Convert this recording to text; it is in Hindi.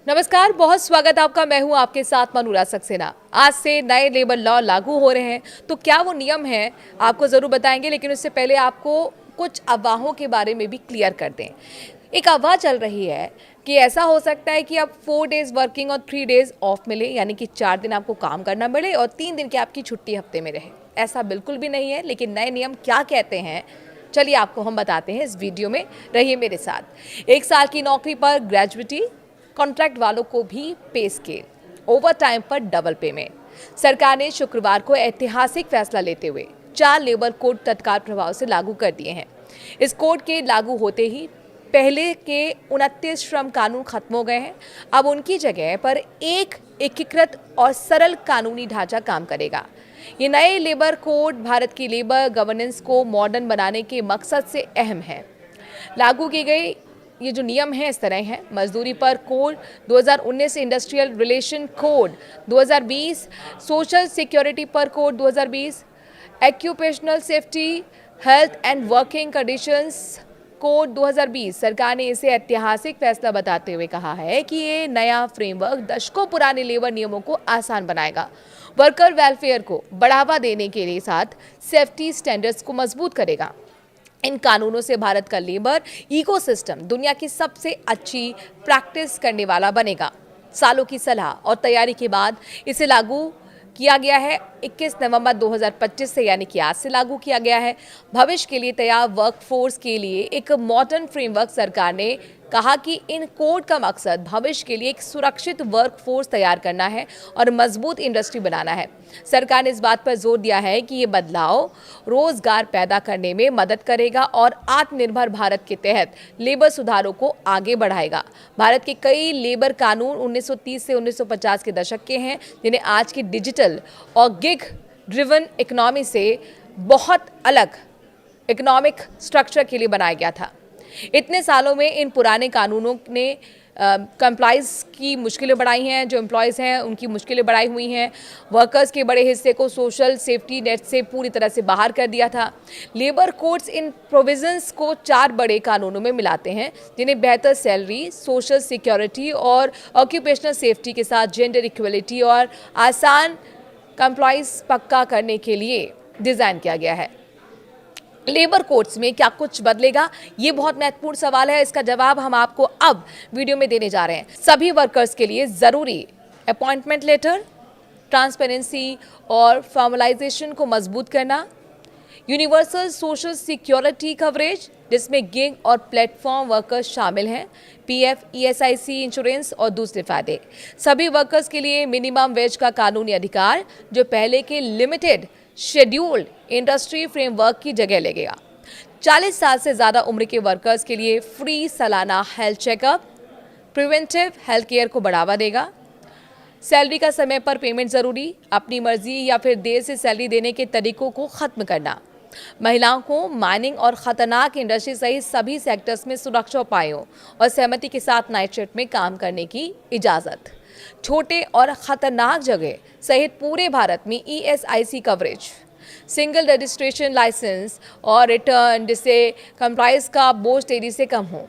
नमस्कार, बहुत स्वागत है आपका। मैं हूं आपके साथ मनूरा सक्सेना। आज से नए लेबर लॉ लागू हो रहे हैं, तो क्या वो नियम हैं आपको ज़रूर बताएंगे, लेकिन उससे पहले आपको कुछ अफवाहों के बारे में भी क्लियर कर दें। एक अफवाह चल रही है कि ऐसा हो सकता है कि अब 4 डेज़ वर्किंग और 3 डेज़ ऑफ मिले, यानी कि 4 दिन आपको काम करना मिले और 3 दिन की आपकी छुट्टी हफ्ते में रहे। ऐसा बिल्कुल भी नहीं है, लेकिन नए नियम क्या कहते हैं चलिए आपको हम बताते हैं इस वीडियो में। रहिए मेरे साथ। 1 साल की नौकरी पर ग्रेजुइटी, कॉन्ट्रैक्ट वालों को भी पे स्केल, ओवर टाइम पर डबल पेमेंट। सरकार ने शुक्रवार को ऐतिहासिक फैसला लेते हुए 4 लेबर कोड तत्काल प्रभाव से लागू कर दिए हैं। इस कोड के लागू होते ही पहले के 29 श्रम कानून खत्म हो गए हैं। अब उनकी जगह पर एक एकीकृत और सरल कानूनी ढांचा काम करेगा। ये नए लेबर कोड भारत की लेबर गवर्नेंस को मॉडर्न बनाने के मकसद से अहम है। लागू की गई ये जो नियम है इस तरह है: मजदूरी पर code 2019, industrial relation code 2020, social security पर code 2020, occupational safety, health and working conditions code 2020। सरकार ने इसे ऐतिहासिक फैसला बताते हुए कहा है कि ये नया फ्रेमवर्क दशकों पुराने लेबर नियमों को आसान बनाएगा, वर्कर वेलफेयर को बढ़ावा देने के लिए साथ सेफ्टी स्टैंडर्ड्स को मजबूत करेगा। इन कानूनों से भारत का लेबर इकोसिस्टम दुनिया की सबसे अच्छी प्रैक्टिस करने वाला बनेगा। सालों की सलाह और तैयारी के बाद इसे लागू किया गया है। 21 नवंबर 2025 से, यानी कि आज से लागू किया गया है। भविष्य के लिए तैयार वर्कफोर्स के लिए एक मॉडर्न फ्रेमवर्क। सरकार ने कहा कि इन कोड का मकसद भविष्य के लिए एक सुरक्षित वर्कफोर्स तैयार करना है और मजबूत इंडस्ट्री बनाना है। सरकार ने इस बात पर जोर दिया है कि ये बदलाव रोजगार पैदा करने में मदद करेगा और आत्मनिर्भर भारत के तहत लेबर सुधारों को आगे बढ़ाएगा। भारत के कई लेबर कानून 1930 से 1950 के दशक के हैं, जिन्हें आज की डिजिटल और गिग ड्रिवन इकोनॉमी से बहुत अलग इकोनॉमिक स्ट्रक्चर के लिए बनाया गया था। इतने सालों में इन पुराने कानूनों ने कंप्लाइज की मुश्किलें बढ़ाई हैं। जो एम्प्लॉयज़ हैं उनकी मुश्किलें बढ़ाई हुई हैं। वर्कर्स के बड़े हिस्से को सोशल सेफ्टी नेट से पूरी तरह से बाहर कर दिया था। लेबर कोड्स इन प्रोविजंस को 4 बड़े कानूनों में मिलाते हैं, जिन्हें बेहतर सैलरी, सोशल सिक्योरिटी और ऑक्यूपेशनल सेफ्टी के साथ जेंडर इक्वलिटी और आसान कंप्लाइज पक्का करने के लिए डिज़ाइन किया गया है। लेबर कोड्स में क्या कुछ बदलेगा, ये बहुत महत्वपूर्ण सवाल है। इसका जवाब हम आपको अब वीडियो में देने जा रहे हैं। सभी वर्कर्स के लिए ज़रूरी अपॉइंटमेंट लेटर, ट्रांसपेरेंसी और फॉर्मलाइजेशन को मजबूत करना, यूनिवर्सल सोशल सिक्योरिटी कवरेज जिसमें गिग और प्लेटफॉर्म वर्कर्स शामिल हैं, पीएफ, ईएसआईसी इंश्योरेंस और दूसरे फायदे। सभी वर्कर्स के लिए मिनिमम वेज का कानूनी अधिकार, जो पहले के लिमिटेड शेड्यूल्ड इंडस्ट्री फ्रेमवर्क की जगह लगेगा। 40 साल से ज़्यादा उम्र के वर्कर्स के लिए फ्री सालाना health checkup, preventive health care को बढ़ावा देगा। सैलरी का समय पर पेमेंट ज़रूरी, अपनी मर्जी या फिर देर से सैलरी देने के तरीकों को ख़त्म करना। महिलाओं को माइनिंग और ख़तरनाक इंडस्ट्री सहित सभी सेक्टर्स में सुरक्षा उपायों और सहमति के साथ नाइट शिफ्ट में काम करने की इजाज़त। छोटे और ख़तरनाक जगह सहित पूरे भारत में ESIC coverage, single registration licence और रिटर्न, जिससे कंप्लाइंस का बोझ तेजी से कम हो।